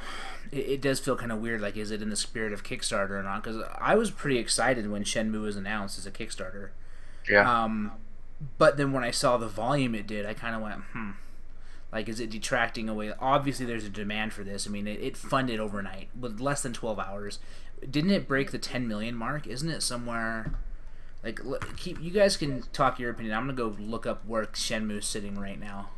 it does feel kind of weird. Like, is it in the spirit of Kickstarter or not? Because I was pretty excited when Shenmue was announced as a Kickstarter. Yeah. But then when I saw the volume it did, I kind of went, Like, is it detracting away? Obviously, there's a demand for this. I mean, it funded overnight with less than 12 hours. Didn't it break the 10 million mark? Isn't it somewhere? Like, you guys can talk your opinion. I'm gonna go look up where Shenmue's sitting right now.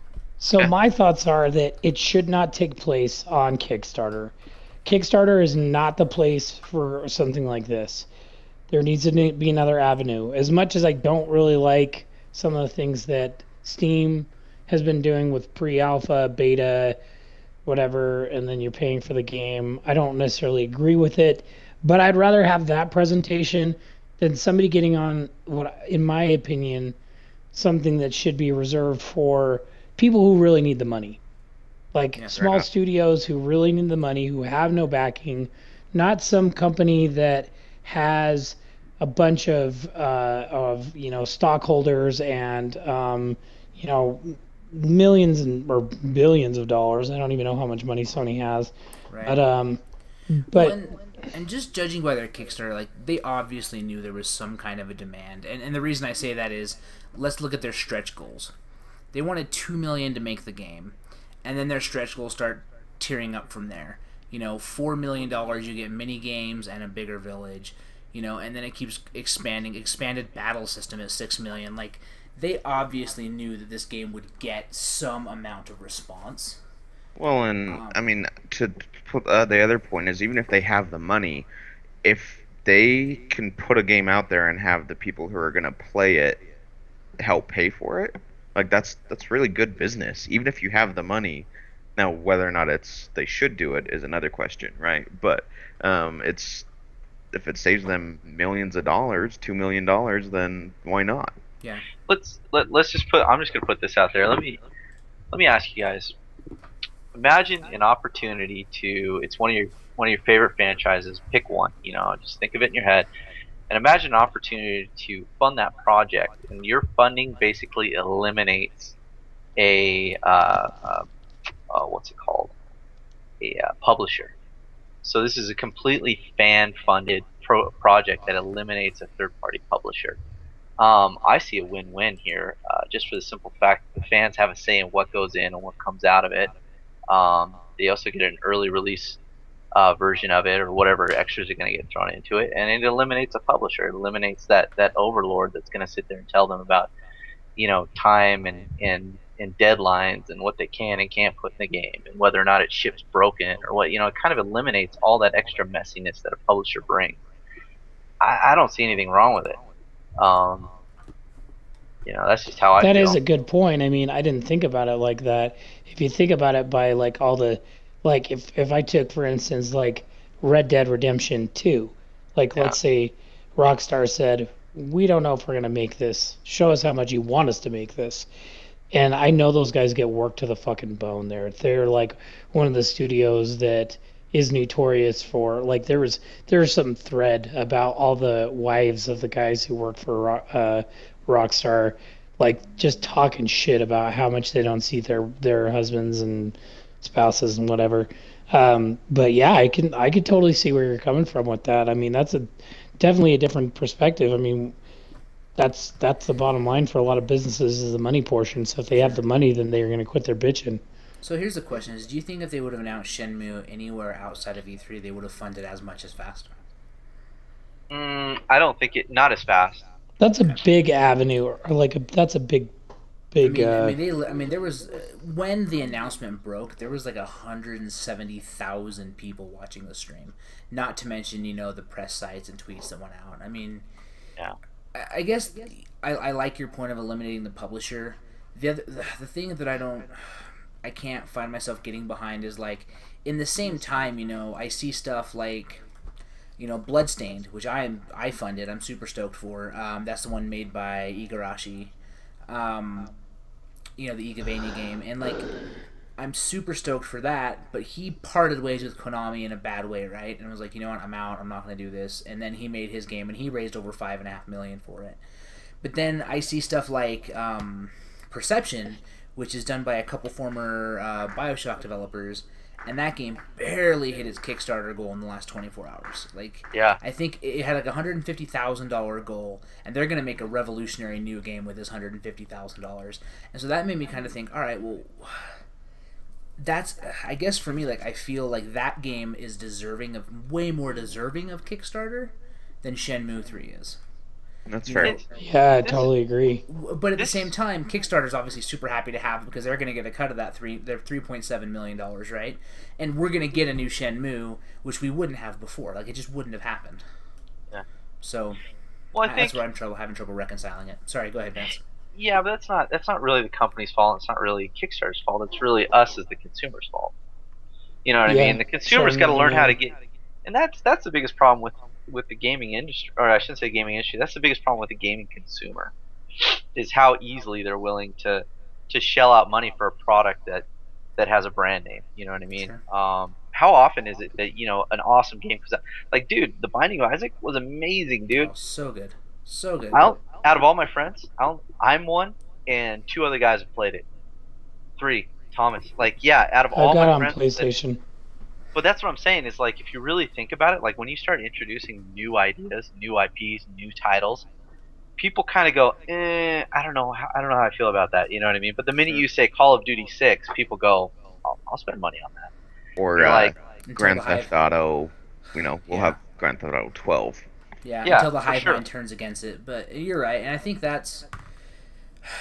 So my thoughts are that it should not take place on Kickstarter. Kickstarter is not the place for something like this. There needs to be another avenue. As much as I don't really like some of the things that Steam has been doing with pre-alpha, beta, whatever, and then you're paying for the game, I don't necessarily agree with it. But I'd rather have that presentation than somebody getting on what, in my opinion, something that should be reserved for people who really need the money. Like small studios who really need the money, who have no backing, not some company that has a bunch of stockholders and millions or billions of dollars. I don't even know how much money Sony has. Right. But and just judging by their Kickstarter, like, they obviously knew there was some kind of a demand. And the reason I say that is, let's look at their stretch goals. They wanted $2 million to make the game, and then their stretch goals start tearing up from there. $4 million, you get mini games and a bigger village, and then it keeps expanding. Expanded battle system at $6 million. Like, they obviously knew that this game would get some amount of response. Well, and I mean, to put the other point is, even if they have the money, if they can put a game out there and have the people who are going to play it help pay for it, like that's really good business. Even if you have the money, now whether or not they should do it is another question, right? But it's, if it saves them millions of dollars, $2 million, then why not? Yeah. Let's just put. I'm just gonna put this out there. Let me ask you guys. Imagine an opportunity to. It's one of your favorite franchises. Pick one. Just think of it in your head, and imagine an opportunity to fund that project. And your funding basically eliminates a what's it called? A publisher. So this is a completely fan-funded project that eliminates a third-party publisher. I see a win-win here, just for the simple fact that the fans have a say in what goes in and what comes out of it. They also get an early release version of it, or whatever extras are going to get thrown into it, and it eliminates a publisher. It eliminates that overlord that's going to sit there and tell them about time and deadlines and what they can and can't put in the game, and whether or not it ships broken or what. It kind of eliminates all that extra messiness that a publisher brings. I don't see anything wrong with it. That's just how I That is feel. a good point. I mean, I didn't think about it like that. If you think about it by like all the, like if I took for instance like Red Dead Redemption 2, like Yeah. let's say Rockstar said, we don't know if we're gonna make this. Show us how much you want us to make this. And I know those guys get worked to the fucking bone there. They're like one of the studios that is notorious for like there was some thread about all the wives of the guys who work for Rockstar, like just talking shit about how much they don't see their husbands and spouses and whatever. But yeah, I could totally see where you're coming from with that. I mean, that's a definitely a different perspective. I mean, that's the bottom line for a lot of businesses is the money portion. So if they have the money, then they're going to quit their bitching. So here's the question: Is do you think if they would have announced Shenmue anywhere outside of E3, they would have funded as much as fast? I don't think not as fast. That's a big avenue, or like that's a big. I mean, there was when the announcement broke, there was like 170,000 people watching the stream. Not to mention, the press sites and tweets that went out. I mean, Yeah. I guess I like your point of eliminating the publisher. The thing that I can't find myself getting behind is like in the same time, I see stuff like Bloodstained, which I funded. I'm super stoked for. That's the one made by Igarashi. The Igavania game, and like I'm super stoked for that, but he parted ways with Konami in a bad way, right? And was like, you know what, I'm out, I'm not going to do this. And then he made his game, and he raised over $5.5 million for it. But then I see stuff like Perception, which is done by a couple former Bioshock developers, and that game barely hit its Kickstarter goal in the last 24 hours. Like, Yeah. I think it had like a $150,000 goal, and they're going to make a revolutionary new game with this $150,000. And so that made me kind of think, all right, well, that's, I guess for me, like, I feel like that game is way more deserving of Kickstarter than Shenmue 3 is. That's fair. Yeah, I totally agree. But at the same time, Kickstarter's obviously super happy to have it because they're going to get a cut of that their $3.7 million, right? And we're going to get a new Shenmue, which we wouldn't have before. Like, it just wouldn't have happened. Yeah. So, Well, I think that's where I'm having trouble reconciling it. Sorry, go ahead, Vince. yeah, but that's not really the company's fault. It's not really Kickstarter's fault. It's really us as the consumer's fault. You know what I Yeah, mean? The consumer's got to certainly, learn how yeah. to get, and that's the biggest problem with the gaming industry, or I shouldn't say gaming industry. That's the biggest problem with the gaming consumer, is how easily they're willing to shell out money for a product that has a brand name. You know what I mean? Sure. How often is it that an awesome game comes out? Like, dude, The Binding of Isaac was amazing, dude. Oh, so good. So good. Out of all my friends, I'm one, and 2 other guys have played it. 3, Thomas. Like, yeah, out of I all got my on friends. PlayStation. But that's what I'm saying is like if you really think about it, like when you start introducing new ideas, new IPs, new titles, people kind of go, I don't know how I feel about that. You know what I mean? But the minute you say Call of Duty 6, people go, I'll spend money on that. Or You're like, Grand Until the Theft Auto. We'll Yeah. have Grand Theft Auto 12. Yeah, Yeah, until the for hive sure. mind turns against it. But you're right, and I think that's.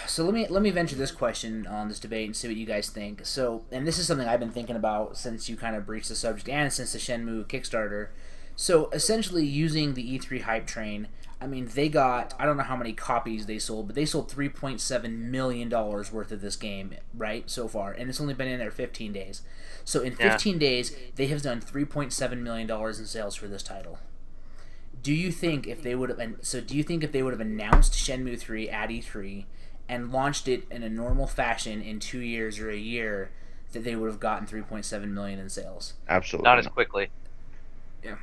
So let me venture this question on this debate and see what you guys think. So, and this is something I've been thinking about since you kind of breached the subject and since the Shenmue Kickstarter. So essentially, using the E3 hype train, I mean, they got, I don't know how many copies they sold, but they sold $3.7 million worth of this game, right, so far, and it's only been in there 15 days. So in 15 days, they have done $3.7 million in sales for this title. Do you think if they would have announced Shenmue 3 at E3 and launched it in a normal fashion in 2 years or a year, that they would have gotten 3.7 million in sales? Absolutely. not as quickly. Yeah.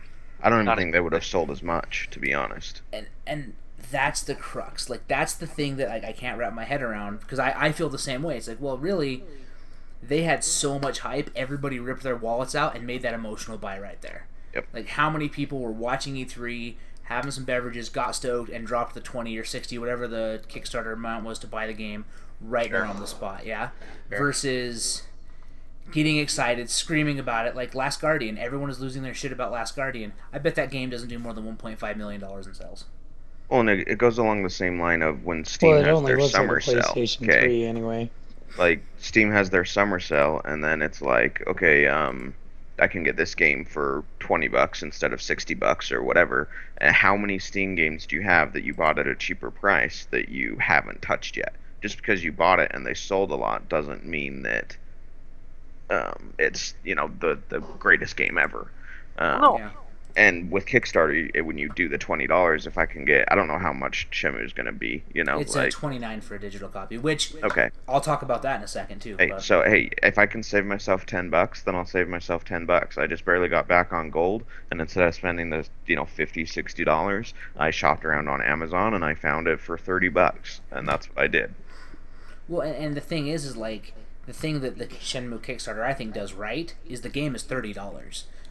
I don't even not think as they would have sold as much, to be honest. And that's the crux. Like, that's the thing that I can't wrap my head around, because I feel the same way. It's like, well, really, they had so much hype, everybody ripped their wallets out and made that emotional buy right there. Yep. Like, how many people were watching E3, having some beverages, got stoked, and dropped the 20 or 60, whatever the Kickstarter amount was to buy the game, right there on the spot, yeah? Sure. Versus getting excited, screaming about it, like Last Guardian. Everyone is losing their shit about Last Guardian. I bet that game doesn't do more than $1.5 million in sales. Well, and it goes along the same line of when Steam Well, it has only their looks like a summer sale. PlayStation Okay, 3 anyway. like Steam has their summer sale, and then it's like, okay, I can get this game for $20 instead of $60 or whatever. And how many Steam games do you have that you bought at a cheaper price that you haven't touched yet? Just because you bought it and they sold a lot doesn't mean that it's the greatest game ever. No. Yeah. And with Kickstarter, when you do the $20, if I can get, I don't know how much Shenmue is going to be, It's like, $29 for a digital copy, which okay. I'll talk about that in a second too. Hey, but- so hey, if I can save myself $10, then I'll save myself $10. I just barely got back on gold, and instead of spending the $50, $60, I shopped around on Amazon and I found it for $30, and that's what I did. Well, and the thing is like the thing that the Shenmue Kickstarter I think does right is the game is $30.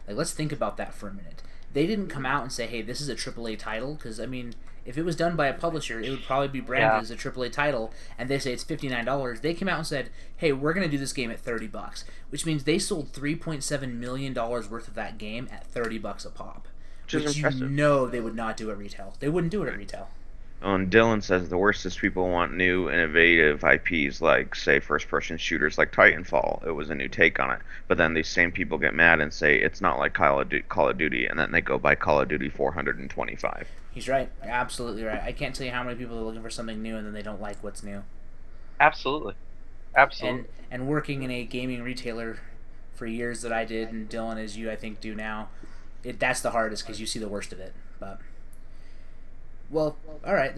Like, let's think about that for a minute. They didn't come out and say, "Hey, this is a AAA title," because I mean, if it was done by a publisher, it would probably be branded as a AAA title, and they say it's $59. They came out and said, "Hey, we're going to do this game at $30," which means they sold $3.7 million worth of that game at $30 a pop, Which is you impressive. know they would not do at retail. They wouldn't do it at retail. And Dylan says the worst is people want new, innovative IPs like, say, first-person shooters like Titanfall. It was a new take on it. But then these same people get mad and say it's not like Call of Duty, and then they go buy Call of Duty 425. He's right. Absolutely right. I can't tell you how many people are looking for something new and then they don't like what's new. Absolutely. And working in a gaming retailer for years that I did, and Dylan, as you I think do now, that's the hardest because you see the worst of it. But well, all right.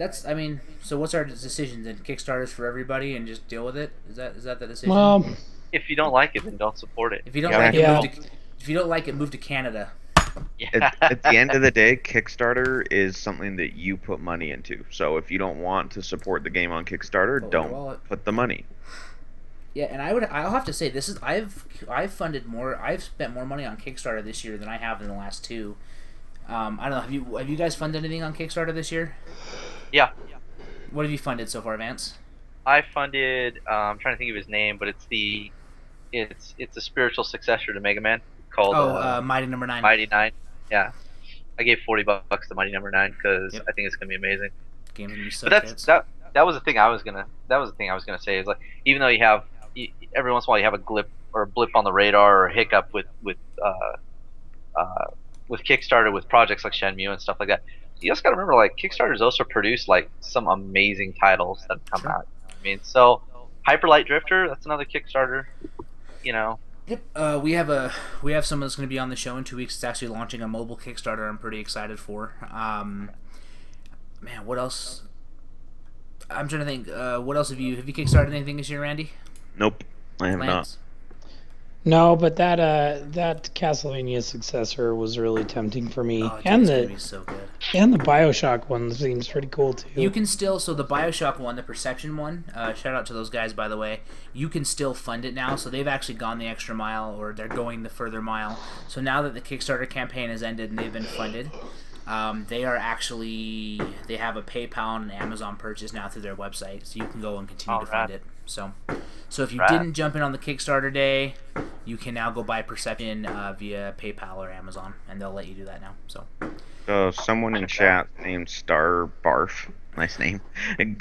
So what's our decision then? Kickstarters for everybody and just deal with it. Is that the decision? Well, If you don't like it, then don't support it. if you don't Yeah. like it, Yeah. if you don't like it, move to Canada. Yeah. At the end of the day, Kickstarter is something that you put money into. So if you don't want to support the game on Kickstarter, Vote with your don't wallet. put the money. Yeah, and I'll have to say I've funded more. I've spent more money on Kickstarter this year than I have in the last two. I don't know. Have you guys funded anything on Kickstarter this year? Yeah. What have you funded so far, Vance? I funded. I'm trying to think of his name, but it's a spiritual successor to Mega Man called Mighty Number 9. Mighty 9. Yeah. I gave $40 to Mighty Number 9 because Yep. I think it's gonna be amazing. Game's gonna be so But kids. that was the thing I was gonna say is, like, even though every once in a while you have a blip on the radar or a hiccup with Kickstarter with projects like Shenmue and stuff like that. You just gotta remember, like, Kickstarter's also produced like some amazing titles that have come Sure. out. I mean, so Hyper Light Drifter, that's another Kickstarter. You know, Yep. We have someone that's going to be on the show in 2 weeks. It's actually launching a mobile Kickstarter. I'm pretty excited for. Man, what else? I'm trying to think. What else have you kickstarted anything this year, Randy? Nope, I have not. Lance? no, but that Castlevania successor was really tempting for me, Oh, dude, and it's gonna the be so good. BioShock one seems pretty cool too. You can still, so the Bioshock one, the Perception one, shout out to those guys, by the way, you can still fund it now, so they've actually gone the extra mile, or they're going the further mile. So now that the Kickstarter campaign has ended and they've been funded, they have a PayPal and an Amazon purchase now through their website, so you can go and continue to fund it. So if you didn't jump in on the Kickstarter day, you can now go buy Perception via PayPal or Amazon, and they'll let you do that now. So Someone in chat named Star Barf, nice name,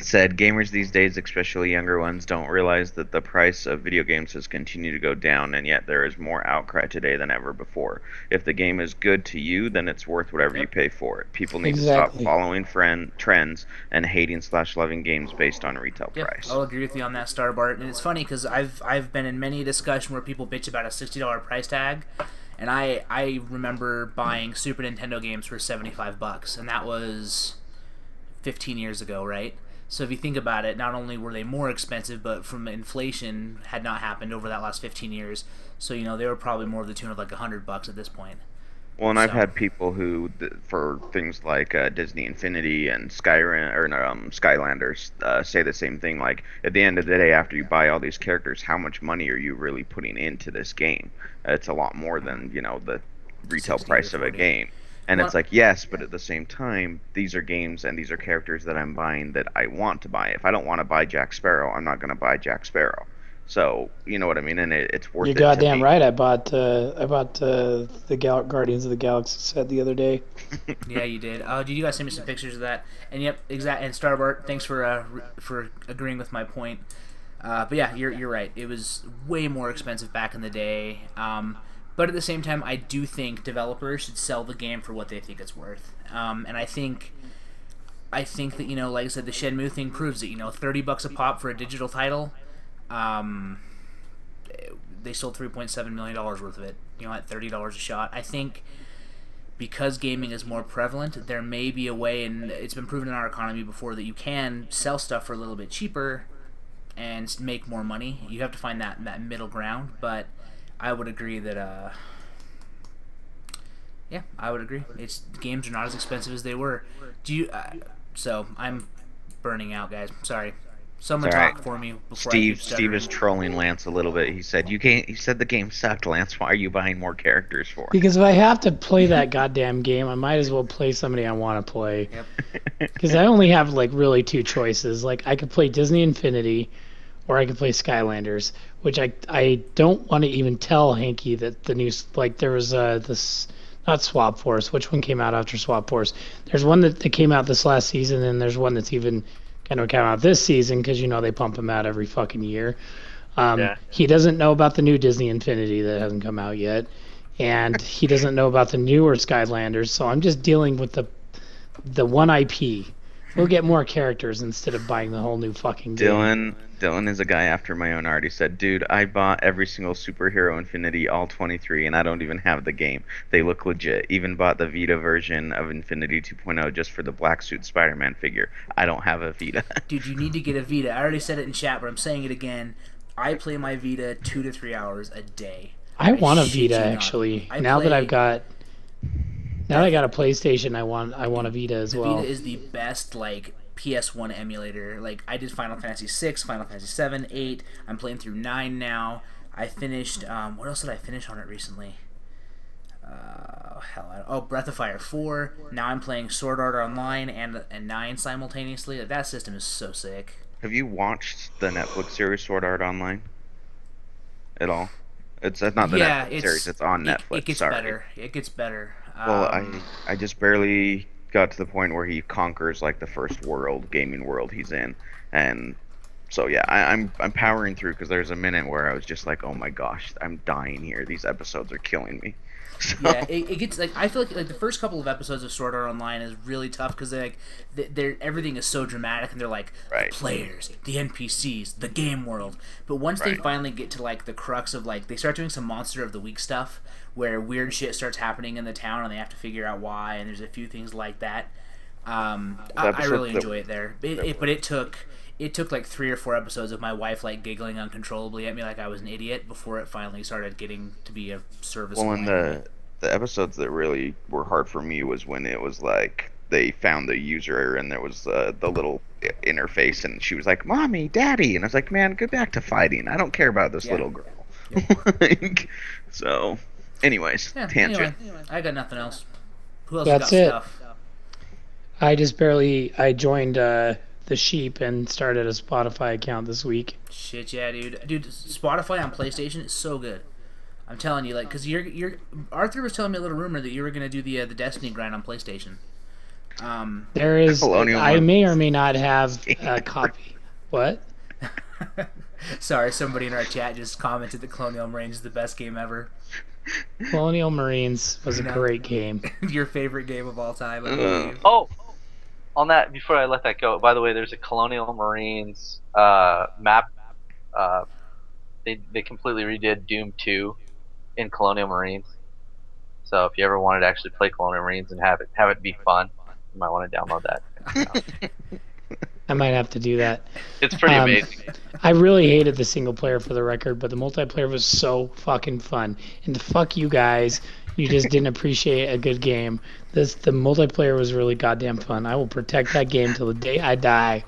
said gamers these days, especially younger ones, don't realize that the price of video games has continued to go down, and yet there is more outcry today than ever before. If the game is good to you, then it's worth whatever you pay for it. People need to stop following trends and hating/loving games based on retail price. I'll agree with you on that, Starbart. And it's funny because I've been in many discussions where people bitch about a $60 price tag. And I remember buying Super Nintendo games for $75, and that was 15 years ago, right? So if you think about it, not only were they more expensive, but from inflation had not happened over that last 15 years. So, they were probably more of the tune of like $100 at this point. Well, and I've had people who, for things like Disney Infinity and Skylanders, say the same thing. Like, at the end of the day, after you buy all these characters, how much money are you really putting into this game? It's a lot more than, the retail price of a game. And it's like, yes, but at the same time, these are games and these are characters that I'm buying that I want to buy. If I don't want to buy Jack Sparrow, I'm not going to buy Jack Sparrow. So, you know what I mean? And it's worth it. You're goddamn right. I bought the Guardians of the Galaxy set the other day. Yeah, you did. Did you guys send me some pictures of that? And yep, exact. And Starbart, thanks for agreeing with my point. But yeah, you're right. It was way more expensive back in the day. But at the same time, I do think developers should sell the game for what they think it's worth. And I think that, you know, like I said, the Shenmue thing proves it. You know, $30 a pop for a digital title. They sold $3.7 million worth of it, you know, at $30 a shot. I think because gaming is more prevalent, there may be a way, and it's been proven in our economy before, that you can sell stuff for a little bit cheaper and make more money. You have to find that middle ground, but I would agree that, yeah, I would agree. Games are not as expensive as they were. So I'm burning out, guys. Sorry. Someone It's all talk right. for me before Steve is trolling Lance a little bit. He said he said the game sucked, Lance. Why are you buying more characters for? Because if I have to play that goddamn game, I might as well play somebody I want to play. Yep. Because I only have like really two choices. Like I could play Disney Infinity, or I could play Skylanders, which I don't want to even tell Hanky that the new, like there was this, not Swap Force. Which one came out after Swap Force? There's one that came out this last season, and there's one that's even kind of came out this season, because you know they pump them out every fucking year. He doesn't know about the new Disney Infinity that hasn't come out yet, and he doesn't know about the newer Skylanders. So I'm just dealing with the one IP. We'll get more characters instead of buying the whole new fucking game. Dylan is a guy after my own heart. He said, dude, I bought every single Superhero Infinity, all 23, and I don't even have the game. They look legit. Even bought the Vita version of Infinity 2.0 just for the black suit Spider-Man figure. I don't have a Vita. Dude, you need to get a Vita. I already said it in chat, but I'm saying it again. I play my Vita 2 to 3 hours a day. I want a Vita, actually. Now that I got a PlayStation, I want a Vita as well. Vita is the best, like, PS1 emulator. Like, I did Final Fantasy 6, Final Fantasy 7, 8. I'm playing through 9 now. I finished, what else did I finish on it recently? Breath of Fire 4. Now I'm playing Sword Art Online and 9 simultaneously. Like, that system is so sick. Have you watched the Netflix series Sword Art Online at all? It's not the Netflix series. It's on Netflix. It gets better. It gets better. Well, I just barely got to the point where he conquers like the first gaming world he's in, and so yeah, I'm powering through, because there's a minute where I was just like, oh my gosh, I'm dying here. These episodes are killing me. So. Yeah, it gets like, I feel like the first couple of episodes of Sword Art Online is really tough, because they're everything is so dramatic, and they're like the players, the NPCs, the game world. But once they finally get to like the crux of, like, they start doing some Monster of the Week stuff where weird shit starts happening in the town and they have to figure out why, and there's a few things like that. I really enjoy it there. But it took like 3 or 4 episodes of my wife like giggling uncontrollably at me like I was an idiot before it finally started getting to be a serviceable. Well, and the episodes that really were hard for me was when it was like they found the user and there was the little interface, and she was like, "Mommy, Daddy," and I was like, "Man, go back to fighting. I don't care about this little girl." Yeah. So, anyways, tangent. Anyway, I got nothing else. Who else That's got it. stuff? I joined the sheep and started a Spotify account this week. Shit, yeah, dude. Spotify on PlayStation is so good. I'm telling you, like, because Arthur was telling me a little rumor that you were gonna do the Destiny grind on PlayStation. There is. Colonial I may or may not have a copy. What? Sorry, somebody in our chat just commented that Colonial Marines is the best game ever. Colonial Marines was a great game. Your favorite game of all time, I believe. Oh, on that, before I let that go, by the way, there's a Colonial Marines map. They completely redid Doom 2 in Colonial Marines. So if you ever wanted to actually play Colonial Marines and have it be fun, you might want to download that. I might have to do that. It's pretty amazing. I really hated the single player, for the record, but the multiplayer was so fucking fun. And fuck you guys, you just didn't appreciate a good game. The multiplayer was really goddamn fun. I will protect that game till the day I die.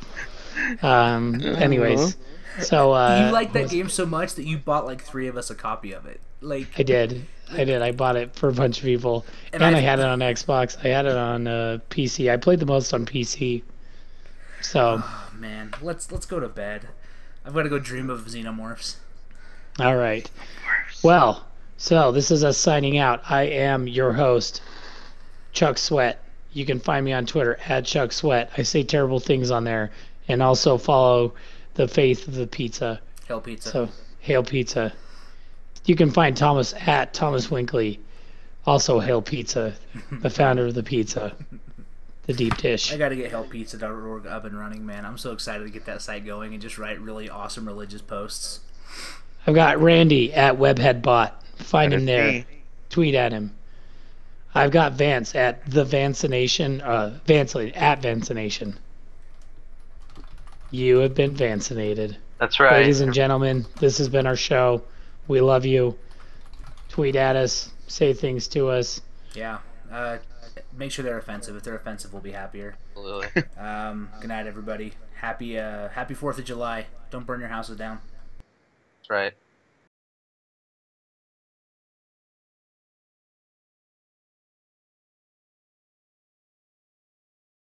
Anyways, so you liked that game so much that you bought like 3 of us a copy of it. Like I did. I bought it for a bunch of people, and I had it on Xbox. I had it on PC. I played the most on PC. So. Oh, man, let's go to bed. I've got to go dream of xenomorphs. All right. Well, so this is us signing out. I am your host, Chuck Sweat. You can find me on Twitter at Chuck Sweat. I say terrible things on there, and also follow the faith of the pizza. Hail Pizza. So, Hail Pizza. You can find Thomas at Thomas Winkley, also Hail Pizza, the founder of the pizza, the deep dish. I got to get helppizza.org up and running, man. I'm so excited to get that site going and just write really awesome religious posts. I've got Randy at WebheadBot. Find That him is there. me. Tweet at him. I've got Vance at the Vancination, Vancelate at Vancination. You have been vancinated. That's right. Ladies and gentlemen, this has been our show. We love you. Tweet at us. Say things to us. Yeah. Make sure they're offensive. If they're offensive, we'll be happier. Absolutely. Good night, everybody. Happy 4th of July. Don't burn your houses down. That's right.